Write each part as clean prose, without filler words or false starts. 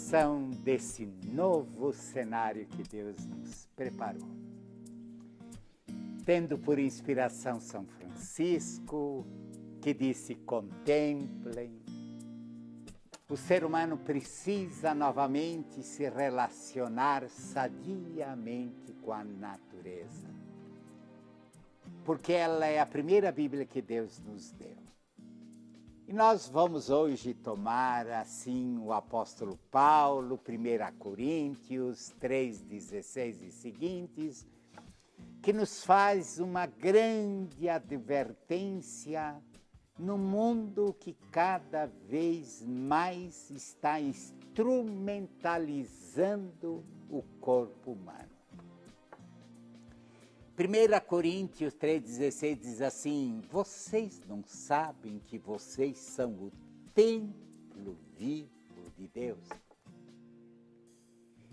reflexão desse novo cenário que Deus nos preparou. Tendo por inspiração São Francisco, que disse: contemplem. O ser humano precisa novamente se relacionar sadiamente com a natureza, porque ela é a primeira Bíblia que Deus nos deu. E nós vamos hoje tomar, assim, o apóstolo Paulo, 1 Coríntios 3,16 e seguintes, que nos faz uma grande advertência no mundo que cada vez mais está instrumentalizando o corpo humano. 1 Coríntios 3,16 diz assim: vocês não sabem que vocês são o templo vivo de Deus?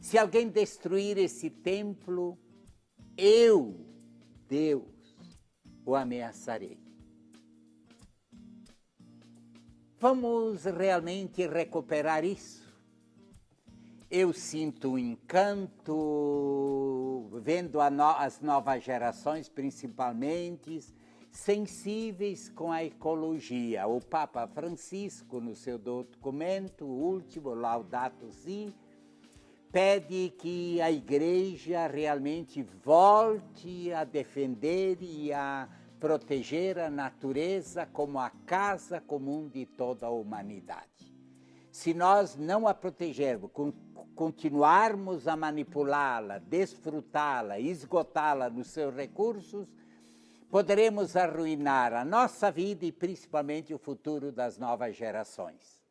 Se alguém destruir esse templo, eu, Deus, o ameaçarei. Vamos realmente recuperar isso? Eu sinto um encanto, vendo as novas gerações, principalmente, sensíveis com a ecologia. O Papa Francisco, no seu documento último, Laudato Si, pede que a Igreja realmente volte a defender e a proteger a natureza como a casa comum de toda a humanidade. Se nós não a protegermos, continuarmos a manipulá-la, desfrutá-la, esgotá-la nos seus recursos, poderemos arruinar a nossa vida e principalmente o futuro das novas gerações.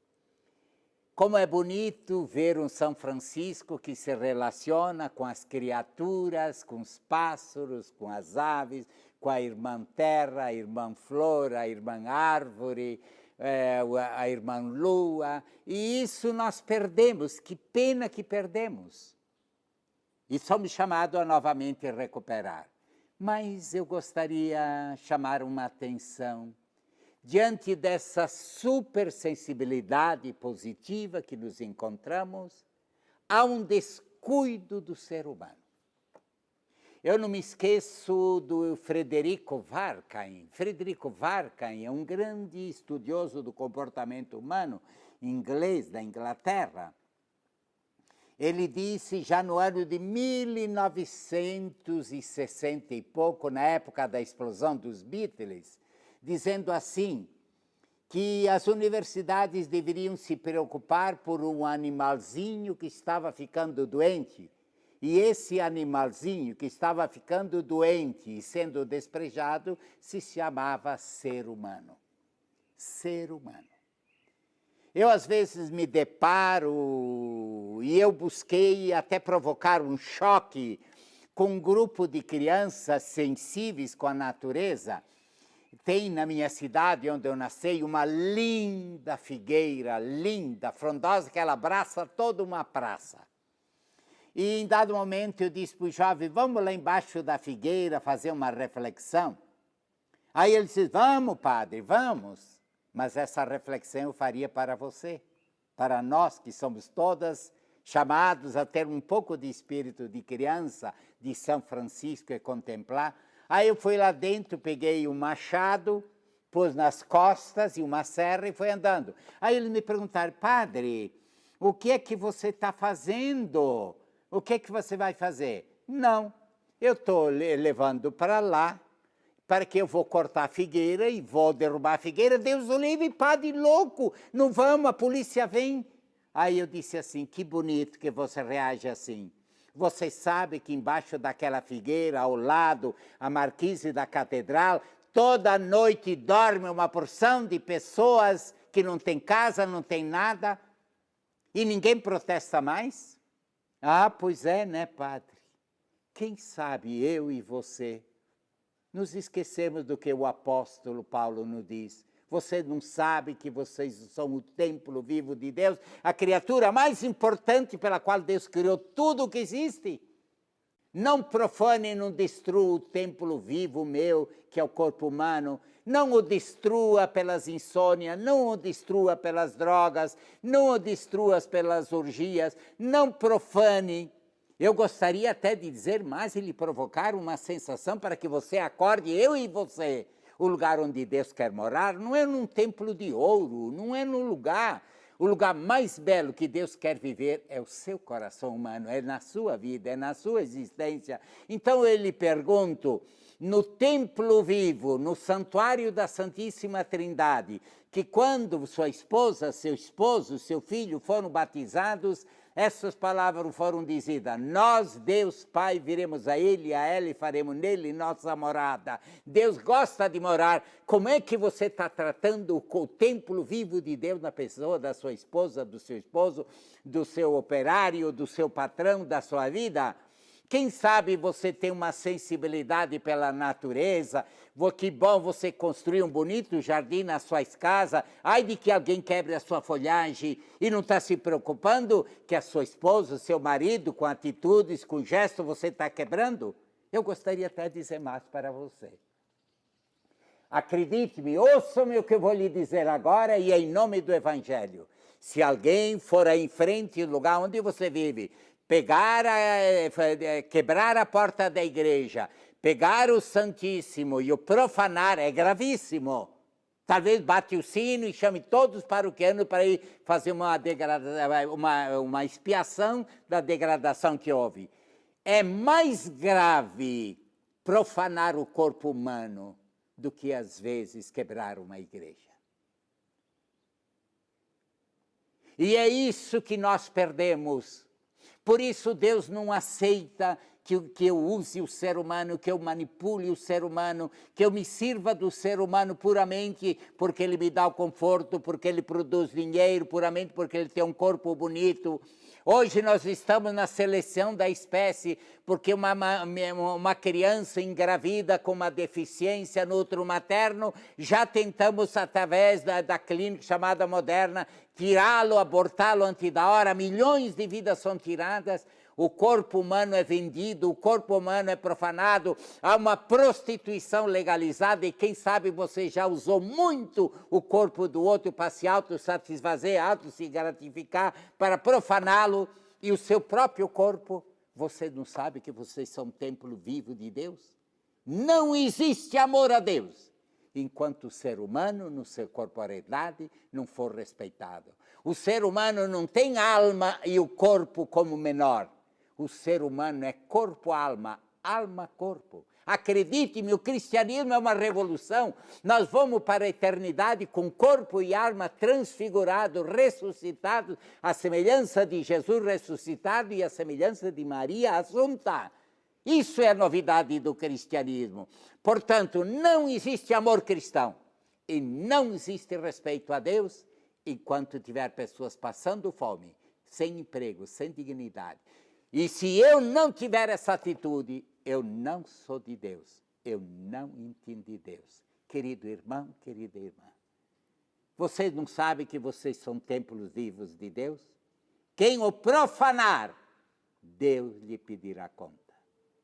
Como é bonito ver um São Francisco que se relaciona com as criaturas, com os pássaros, com as aves, com a irmã terra, a irmã flor, a irmã árvore, a irmã lua, e isso nós perdemos, que pena que perdemos. E somos chamados a novamente recuperar. Mas eu gostaria de chamar uma atenção diante dessa supersensibilidade positiva que nos encontramos, há um descuido do ser humano. Eu não me esqueço do Frederico Varkheim. Frederico Varkheim é um grande estudioso do comportamento humano, inglês, da Inglaterra. Ele disse, já no ano de 1960 e pouco, na época da explosão dos Beatles, dizendo assim, que as universidades deveriam se preocupar por um animalzinho que estava ficando doente. E esse animalzinho que estava ficando doente e sendo despejado se chamava ser humano. Ser humano. Eu, às vezes, me deparo e eu busquei até provocar um choque com um grupo de crianças sensíveis com a natureza. Tem na minha cidade, onde eu nasci, uma linda figueira, linda, frondosa, que ela abraça toda uma praça. E em dado momento eu disse para o jovem, vamos lá embaixo da figueira fazer uma reflexão. Aí ele disse, vamos padre, vamos. Mas essa reflexão eu faria para você, para nós que somos todas chamados a ter um pouco de espírito de criança, de São Francisco e contemplar. Aí eu fui lá dentro, peguei um machado, pus nas costas e uma serra e fui andando. Aí eles me perguntaram, padre, o que é que você está fazendo? O que é que você vai fazer? Não, eu estou levando para lá, para que eu vou cortar a figueira e vou derrubar a figueira. Deus o livre, padre louco, não vamos, a polícia vem. Aí eu disse assim, que bonito que você reage assim. Você sabe que embaixo daquela figueira, ao lado, a marquise da catedral, toda noite dorme uma porção de pessoas que não tem casa, não tem nada, e ninguém protesta mais? Ah, pois é, né, padre? Quem sabe eu e você nos esquecemos do que o apóstolo Paulo nos diz. Você não sabe que vocês são o templo vivo de Deus, a criatura mais importante pela qual Deus criou tudo o que existe? Não profane e não destrua o templo vivo meu, que é o corpo humano, Não o destrua pelas insônias, não o destrua pelas drogas, não o destrua pelas orgias, não profane. Eu gostaria até de dizer mais e lhe provocar uma sensação para que você acorde, eu e você. O lugar onde Deus quer morar não é num templo de ouro, não é num lugar. O lugar mais belo que Deus quer viver é o seu coração humano, é na sua vida, é na sua existência. Então eu lhe pergunto, no templo vivo, no santuário da Santíssima Trindade, que quando sua esposa, seu esposo, seu filho foram batizados, essas palavras foram dizidas: nós, Deus Pai, viremos a Ele, a ela e faremos nele nossa morada. Deus gosta de morar. Como é que você está tratando o templo vivo de Deus na pessoa da sua esposa, do seu esposo, do seu operário, do seu patrão, da sua vida? Quem sabe você tem uma sensibilidade pela natureza, que bom você construir um bonito jardim nas suas casas, ai de que alguém quebre a sua folhagem e não está se preocupando que a sua esposa, seu marido, com atitudes, com gestos, você está quebrando? Eu gostaria até de dizer mais para você. Acredite-me, ouça-me o que eu vou lhe dizer agora e em nome do Evangelho. Se alguém for aí em frente, no lugar onde você vive, quebrar a porta da igreja, pegar o Santíssimo e o profanar, é gravíssimo. Talvez bate o sino e chame todos os paroquianos para ir fazer uma expiação da degradação que houve. É mais grave profanar o corpo humano do que, às vezes, quebrar uma igreja. E é isso que nós perdemos. Por isso Deus não aceita que eu use o ser humano, que eu manipule o ser humano, que eu me sirva do ser humano puramente porque ele me dá o conforto, porque ele produz dinheiro, puramente porque ele tem um corpo bonito. Hoje nós estamos na seleção da espécie, porque uma criança engravida com uma deficiência no útero materno, já tentamos, através da clínica chamada moderna, tirá-lo, abortá-lo antes da hora, milhões de vidas são tiradas, o corpo humano é vendido, o corpo humano é profanado, há uma prostituição legalizada e quem sabe você já usou muito o corpo do outro para se autossatisfazer, se gratificar, para profaná-lo e o seu próprio corpo. Você não sabe que vocês são um templo vivo de Deus? Não existe amor a Deus enquanto o ser humano, no seu corporeidade, não for respeitado. O ser humano não tem alma e o corpo como menor. O ser humano é corpo-alma, alma-corpo. Acredite-me, o cristianismo é uma revolução. Nós vamos para a eternidade com corpo e alma transfigurados, ressuscitados, à semelhança de Jesus ressuscitado e à semelhança de Maria Assunta. Isso é a novidade do cristianismo. Portanto, não existe amor cristão e não existe respeito a Deus enquanto tiver pessoas passando fome, sem emprego, sem dignidade. E se eu não tiver essa atitude, eu não sou de Deus, eu não entendi Deus. Querido irmão, querida irmã, vocês não sabem que vocês são templos vivos de Deus? Quem o profanar, Deus lhe pedirá conta.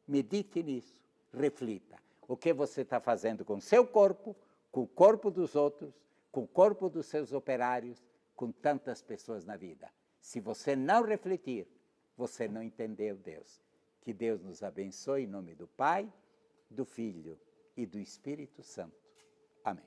Medite nisso, reflita. O que você está fazendo com o seu corpo, com o corpo dos outros, com o corpo dos seus operários, com tantas pessoas na vida. Se você não refletir, você não entendeu Deus. Que Deus nos abençoe em nome do Pai, do Filho e do Espírito Santo. Amém.